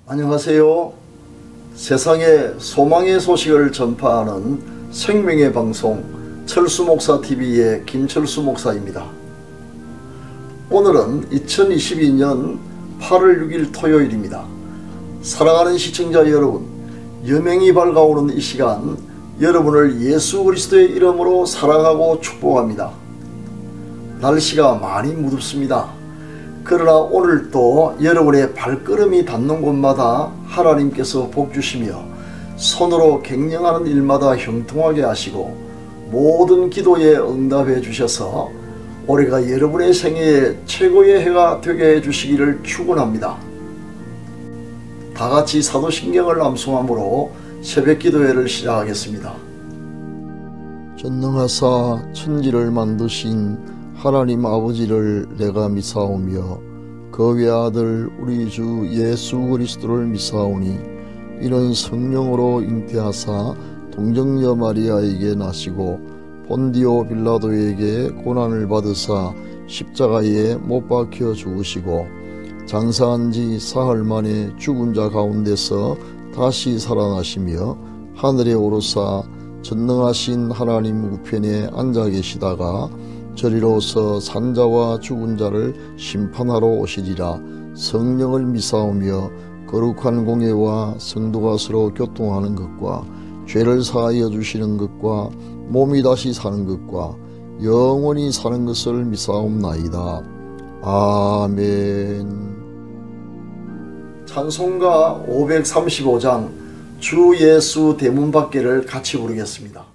안녕하세요. 세상에 소망의 소식을 전파하는 생명의 방송 철수목사TV의 김철수 목사입니다. 오늘은 2022년 8월 6일 토요일입니다. 사랑하는 시청자 여러분, 여명이 밝아오는 이 시간 여러분을 예수 그리스도의 이름으로 사랑하고 축복합니다. 날씨가 많이 무덥습니다. 그러나 오늘도 여러분의 발걸음이 닿는 곳마다 하나님께서 복주시며 손으로 갱년하는 일마다 형통하게 하시고 모든 기도에 응답해 주셔서 올해가 여러분의 생애의 최고의 해가 되게 해주시기를 축원합니다. 다같이 사도신경을 암송함으로 새벽기도회를 시작하겠습니다. 전능하사 천지를 만드신 하나님 아버지를 내가 미사오며 그 외아들 우리 주 예수 그리스도를 미사오니 이는 성령으로 잉태하사 동정녀 마리아에게 나시고 본디오 빌라도에게 고난을 받으사 십자가에 못 박혀 죽으시고 장사한 지 사흘 만에 죽은 자 가운데서 다시 살아나시며 하늘에 오르사 전능하신 하나님 우편에 앉아 계시다가 저리로서 산자와 죽은 자를 심판하러 오시리라. 성령을 미사오며 거룩한 공예와 성도가 서로 교통하는 것과 죄를 사하여 주시는 것과 몸이 다시 사는 것과 영원히 사는 것을 미사옵나이다. 아멘. 찬송가 535장 주 예수 대문 밖에를 같이 부르겠습니다.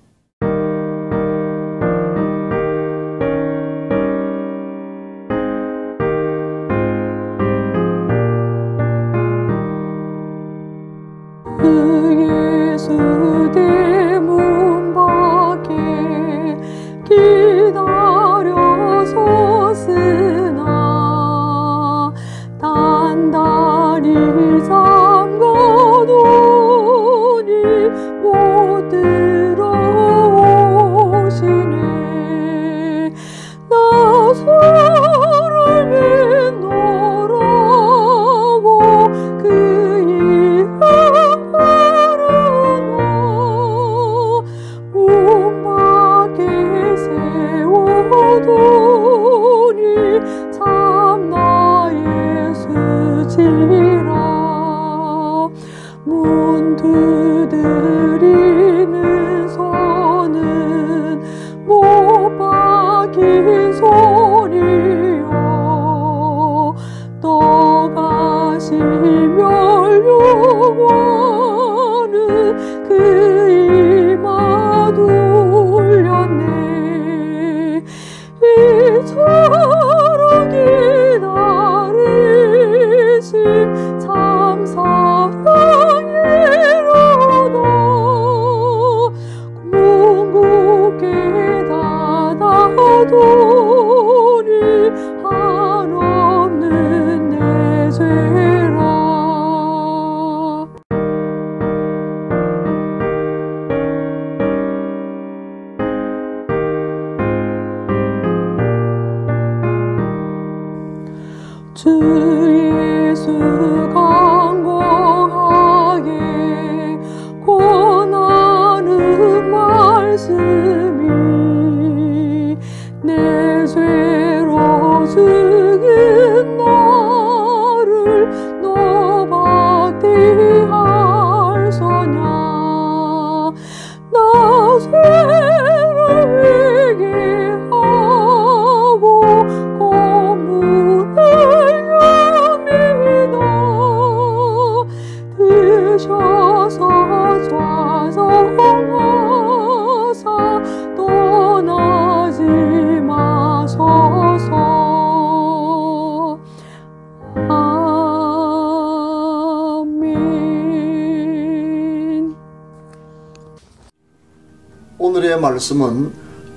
오늘의 말씀은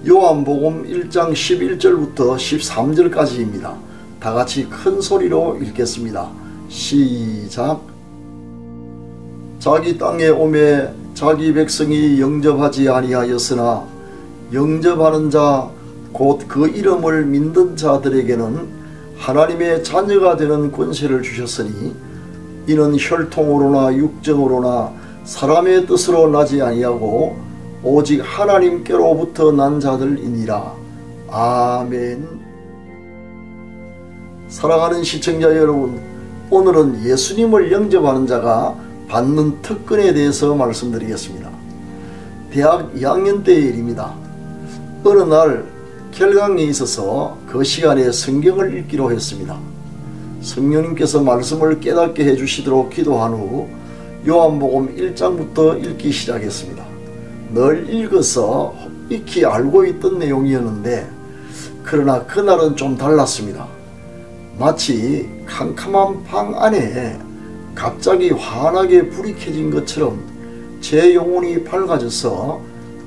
요한복음 1장 11절부터 13절까지입니다. 다같이 큰 소리로 읽겠습니다. 시작. 자기 땅에 오매 자기 백성이 영접하지 아니하였으나 영접하는 자 곧 그 이름을 믿는 자들에게는 하나님의 자녀가 되는 권세를 주셨으니 이는 혈통으로나 육정으로나 사람의 뜻으로 나지 아니하고 오직 하나님께로부터 난 자들이니라. 아멘. 사랑하는 시청자 여러분, 오늘은 예수님을 영접하는 자가 받는 특권에 대해서 말씀드리겠습니다. 대학 2학년 때의 일입니다. 어느 날 결강에 있어서 그 시간에 성경을 읽기로 했습니다. 성령님께서 말씀을 깨닫게 해주시도록 기도한 후 요한복음 1장부터 읽기 시작했습니다. 늘 읽어서 익히 알고 있던 내용이었는데 그러나 그날은 좀 달랐습니다. 마치 캄캄한 방 안에 갑자기 환하게 불이 켜진 것처럼 제 영혼이 밝아져서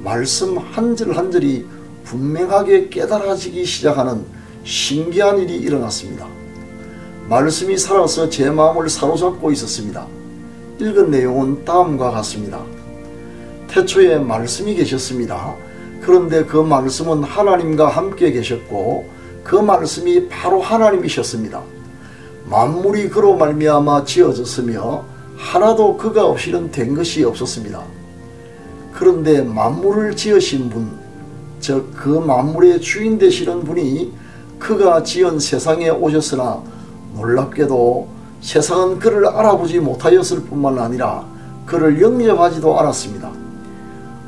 말씀 한 절 한 절이 분명하게 깨달아지기 시작하는 신기한 일이 일어났습니다. 말씀이 살아서 제 마음을 사로잡고 있었습니다. 읽은 내용은 다음과 같습니다. 태초에 말씀이 계셨습니다. 그런데 그 말씀은 하나님과 함께 계셨고 그 말씀이 바로 하나님이셨습니다. 만물이 그로 말미암아 지어졌으며 하나도 그가 없이는 된 것이 없었습니다. 그런데 만물을 지으신 분, 즉 그 만물의 주인 되시는 분이 그가 지은 세상에 오셨으나 놀랍게도 세상은 그를 알아보지 못하였을 뿐만 아니라 그를 영접하지도 않았습니다.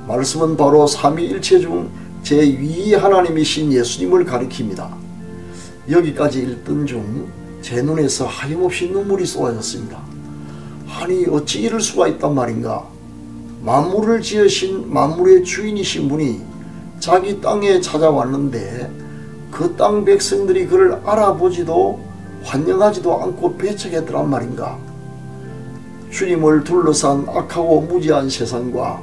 말씀은 바로 삼위일체 중 제2위 하나님이신 예수님을 가리킵니다. 여기까지 읽던 중 제 눈에서 하염없이 눈물이 쏟아졌습니다. 아니 어찌 이럴 수가 있단 말인가. 만물을 지으신 만물의 주인이신 분이 자기 땅에 찾아왔는데 그 땅 백성들이 그를 알아보지도 환영하지도 않고 배척했더란 말인가. 주님을 둘러싼 악하고 무지한 세상과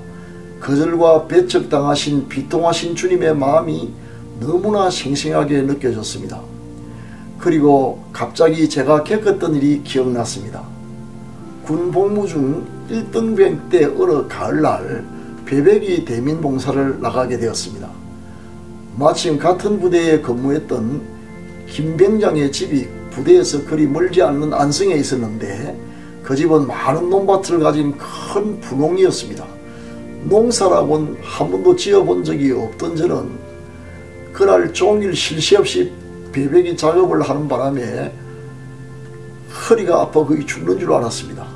거절과 배척당하신 비통하신 주님의 마음이 너무나 생생하게 느껴졌습니다. 그리고 갑자기 제가 겪었던 일이 기억났습니다. 군 복무 중 1등병 때 어느 가을날 배배기 대민봉사를 나가게 되었습니다. 마침 같은 부대에 근무했던 김병장의 집이 부대에서 그리 멀지 않는 안성에 있었는데 그 집은 많은 논밭을 가진 큰 분홍이었습니다. 농사라고는 한 번도 지어본 적이 없던 저는 그날 종일 쉴 새 없이 배배기 작업을 하는 바람에 허리가 아파 거의 죽는 줄 알았습니다.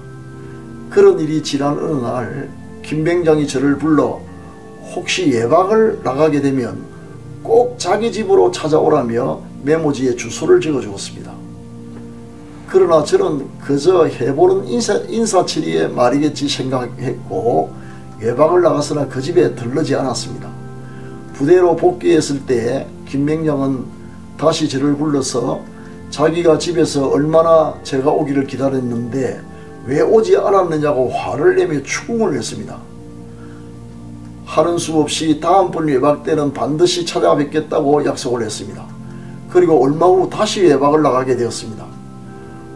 그런 일이 지난 어느 날 김병장이 저를 불러 혹시 예방을 나가게 되면 꼭 자기 집으로 찾아오라며 메모지에 주소를 적어주었습니다. 그러나 저는 그저 해보는 인사치리의 말이겠지 생각했고 예방을 나가서나 그 집에 들르지 않았습니다. 부대로 복귀했을 때 김병장은 다시 저를 불러서 자기가 집에서 얼마나 제가 오기를 기다렸는데 왜 오지 않았느냐고 화를 내며 추궁을 했습니다. 하는 수 없이 다음번 외박 때는 반드시 찾아뵙겠다고 약속을 했습니다. 그리고 얼마 후 다시 외박을 나가게 되었습니다.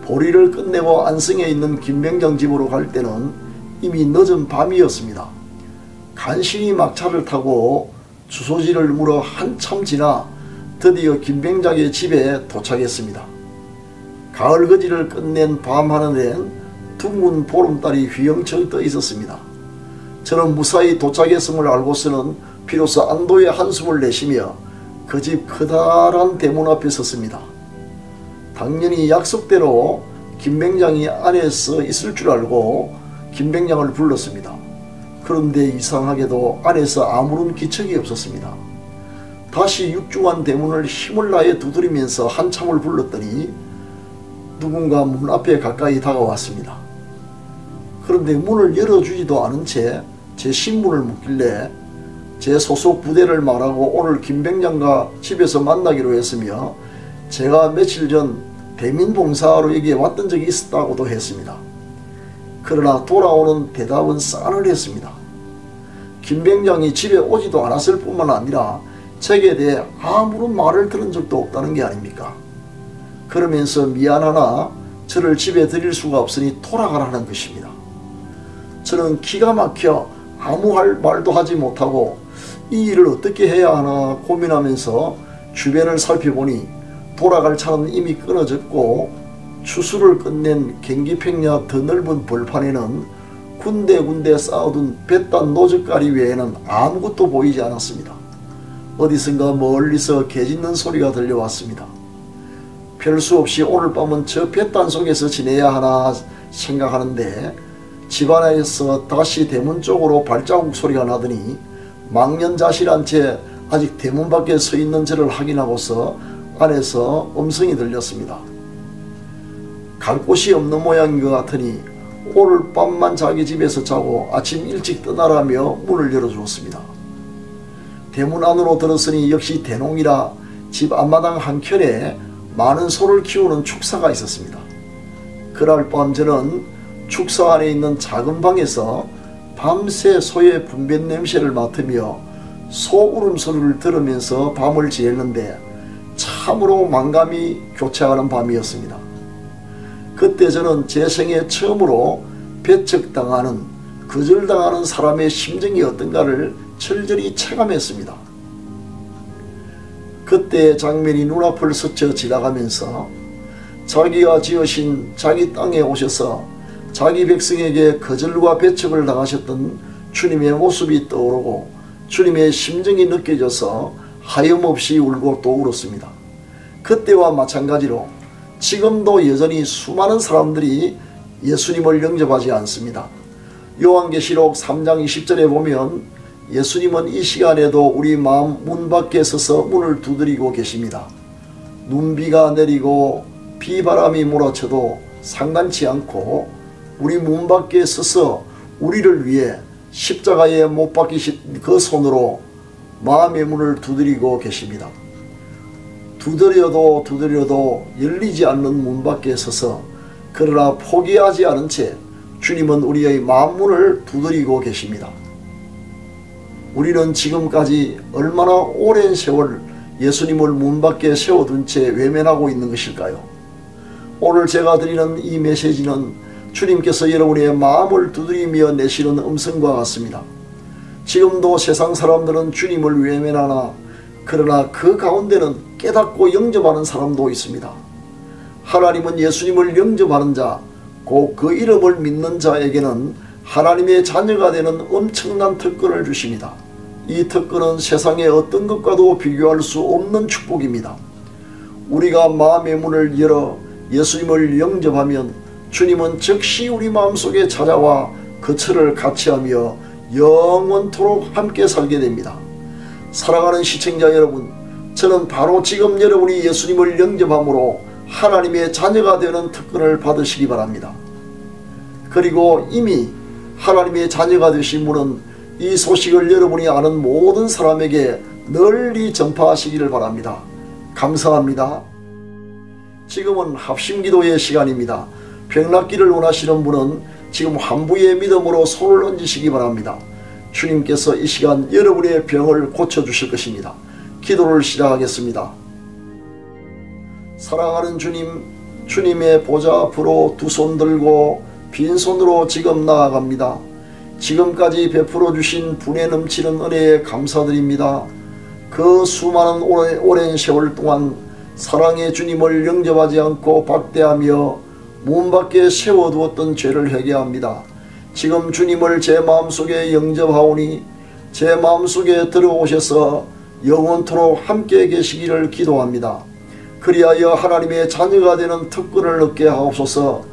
보리를 끝내고 안성에 있는 김병장 집으로 갈 때는 이미 늦은 밤이었습니다. 간신히 막차를 타고 주소지를 물어 한참 지나 드디어 김병장의 집에 도착했습니다. 가을 거지를 끝낸 밤하늘엔 둥근 보름달이 휘영청 떠 있었습니다. 저는 무사히 도착했음을 알고서는 비로소 안도의 한숨을 내쉬며 그 집 커다란 대문 앞에 섰습니다. 당연히 약속대로 김병장이 안에서 있을 줄 알고 김병장을 불렀습니다. 그런데 이상하게도 안에서 아무런 기척이 없었습니다. 다시 육중한 대문을 힘을 다해 두드리면서 한참을 불렀더니 누군가 문 앞에 가까이 다가왔습니다. 그런데 문을 열어주지도 않은 채 제 신분을 묻길래 제 소속 부대를 말하고 오늘 김병장과 집에서 만나기로 했으며 제가 며칠 전 대민봉사하러 여기에 왔던 적이 있었다고도 했습니다. 그러나 돌아오는 대답은 싸늘했습니다. 김병장이 집에 오지도 않았을 뿐만 아니라 책에 대해 아무런 말을 들은 적도 없다는 게 아닙니까? 그러면서 미안하나 저를 집에 들일 수가 없으니 돌아가라는 것입니다. 저는 기가 막혀 아무 말도 하지 못하고 이 일을 어떻게 해야 하나 고민하면서 주변을 살펴보니 돌아갈 차는 이미 끊어졌고 추수를 끝낸 경기평야 더 넓은 벌판에는 군데군데 쌓아둔 볏단 노젓가리 외에는 아무것도 보이지 않았습니다. 어디선가 멀리서 개 짖는 소리가 들려왔습니다. 별 수 없이 오늘 밤은 저 볏단 속에서 지내야 하나 생각하는데 집안에서 다시 대문 쪽으로 발자국 소리가 나더니 망연자실한 채 아직 대문 밖에 서 있는 저를 확인하고서 안에서 음성이 들렸습니다. 갈 곳이 없는 모양인 것 같으니 오늘 밤만 자기 집에서 자고 아침 일찍 떠나라며 문을 열어주었습니다. 대문 안으로 들었으니 역시 대농이라 집 앞마당 한켠에 많은 소를 키우는 축사가 있었습니다. 그날 밤 저는 축사 안에 있는 작은 방에서 밤새 소의 분변 냄새를 맡으며 소 울음소리를 들으면서 밤을 지냈는데 참으로 만감이 교차하는 밤이었습니다. 그때 저는 제 생애 처음으로 배척당하는, 거절당하는 사람의 심정이 어떤가를 철저히 체감했습니다. 그때 장면이 눈앞을 스쳐 지나가면서 자기가 지으신 자기 땅에 오셔서 자기 백성에게 거절과 배척을 당하셨던 주님의 모습이 떠오르고 주님의 심정이 느껴져서 하염없이 울고 또 울었습니다. 그때와 마찬가지로 지금도 여전히 수많은 사람들이 예수님을 영접하지 않습니다. 요한계시록 3장 20절에 보면 예수님은 이 시간에도 우리 마음 문 밖에 서서 문을 두드리고 계십니다. 눈비가 내리고 비바람이 몰아쳐도 상관치 않고 우리 문 밖에 서서 우리를 위해 십자가에 못 박히신 그 손으로 마음의 문을 두드리고 계십니다. 두드려도 열리지 않는 문 밖에 서서 그러나 포기하지 않은 채 주님은 우리의 마음 문을 두드리고 계십니다. 우리는 지금까지 얼마나 오랜 세월 예수님을 문 밖에 세워둔 채 외면하고 있는 것일까요? 오늘 제가 드리는 이 메시지는 주님께서 여러분의 마음을 두드리며 내시는 음성과 같습니다. 지금도 세상 사람들은 주님을 외면하나 그러나 그 가운데는 깨닫고 영접하는 사람도 있습니다. 하나님은 예수님을 영접하는 자, 곧 그 이름을 믿는 자에게는 하나님의 자녀가 되는 엄청난 특권을 주십니다. 이 특권은 세상의 어떤 것과도 비교할 수 없는 축복입니다. 우리가 마음의 문을 열어 예수님을 영접하면 주님은 즉시 우리 마음속에 찾아와 거처를 같이하며 영원토록 함께 살게 됩니다. 사랑하는 시청자 여러분, 저는 바로 지금 여러분이 예수님을 영접함으로 하나님의 자녀가 되는 특권을 받으시기 바랍니다. 그리고 이미 하나님의 자녀가 되신 분은 이 소식을 여러분이 아는 모든 사람에게 널리 전파하시기를 바랍니다. 감사합니다. 지금은 합심기도의 시간입니다. 병낫기를 원하시는 분은 지금 환부의 믿음으로 손을 얹으시기 바랍니다. 주님께서 이 시간 여러분의 병을 고쳐주실 것입니다. 기도를 시작하겠습니다. 사랑하는 주님, 주님의 보좌 앞으로 두 손 들고 빈손으로 지금 나아갑니다. 지금까지 베풀어 주신 분에 넘치는 은혜에 감사드립니다. 그 수많은 오랜 세월 동안 사랑의 주님을 영접하지 않고 박대하며 문 밖에 세워두었던 죄를 회개합니다. 지금 주님을 제 마음속에 영접하오니 제 마음속에 들어오셔서 영원토록 함께 계시기를 기도합니다. 그리하여 하나님의 자녀가 되는 특권을 얻게 하옵소서.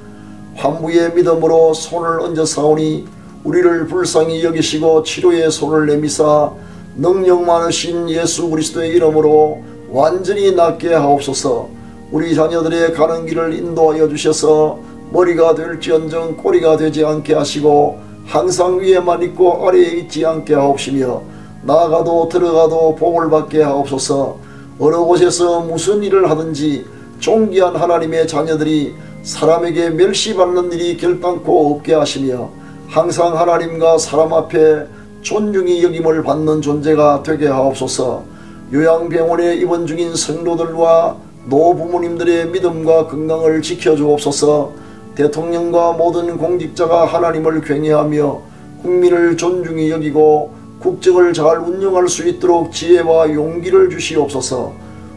환부의 믿음으로 손을 얹어사오니 우리를 불쌍히 여기시고 치료의 손을 내미사 능력 많으신 예수 그리스도의 이름으로 완전히 낫게 하옵소서. 우리 자녀들의 가는 길을 인도하여 주셔서 머리가 될지언정 꼬리가 되지 않게 하시고 항상 위에만 있고 아래에 있지 않게 하옵시며 나가도 들어가도 복을 받게 하옵소서. 어느 곳에서 무슨 일을 하든지 존귀한 하나님의 자녀들이 사람에게 멸시받는 일이 결단코 없게 하시며 항상 하나님과 사람 앞에 존중이 여김을 받는 존재가 되게 하옵소서. 요양병원에 입원 중인 성도들과 노부모님들의 믿음과 건강을 지켜주옵소서. 대통령과 모든 공직자가 하나님을 경외하며 국민을 존중히 여기고 국정을 잘 운영할 수 있도록 지혜와 용기를 주시옵소서.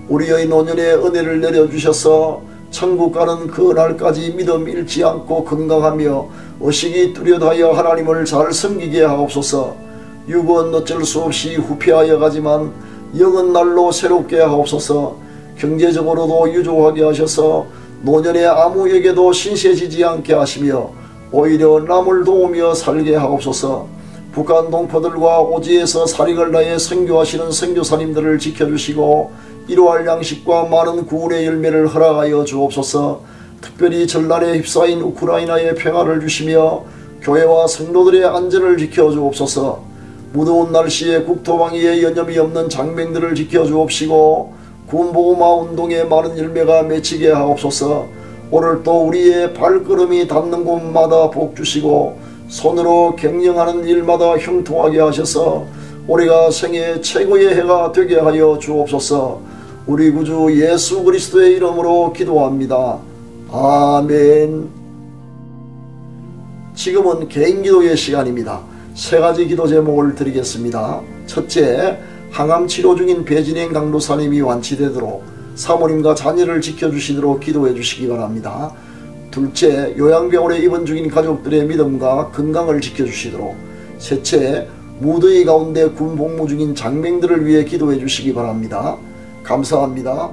우리의 노년에 은혜를 내려주셔서 천국 가는 그 날까지 믿음 잃지 않고 건강하며 의식이 뚜렷하여 하나님을 잘 섬기게 하옵소서. 육은 어쩔 수 없이 후퇴하여 가지만 영은 날로 새롭게 하옵소서. 경제적으로도 유조하게 하셔서 노년에 아무에게도 신세지지 않게 하시며 오히려 남을 도우며 살게 하옵소서. 북한 동포들과 오지에서 사익을 다해 선교하시는 선교사님들을 지켜주시고 이러할 양식과 많은 구원의 열매를 허락하여 주옵소서. 특별히 전란에 휩싸인 우크라이나의 평화를 주시며 교회와 성도들의 안전을 지켜주옵소서. 무더운 날씨에 국토방위에 여념이 없는 장병들을 지켜주옵시고 군복음화 운동에 많은 열매가 맺히게 하옵소서. 오늘도 우리의 발걸음이 닿는 곳마다 복주시고 손으로 경영하는 일마다 형통하게 하셔서 올해가 생애 최고의 해가 되게 하여 주옵소서. 우리 구주 예수 그리스도의 이름으로 기도합니다. 아멘. 지금은 개인기도의 시간입니다. 세 가지 기도 제목을 드리겠습니다. 첫째, 항암 치료 중인 배진행 강도사님이 완치되도록 사모님과 자녀를 지켜주시도록 기도해 주시기 바랍니다. 둘째, 요양병원에 입원 중인 가족들의 믿음과 건강을 지켜주시도록. 셋째, 무더위 가운데 군 복무 중인 장병들을 위해 기도해 주시기 바랍니다. 감사합니다.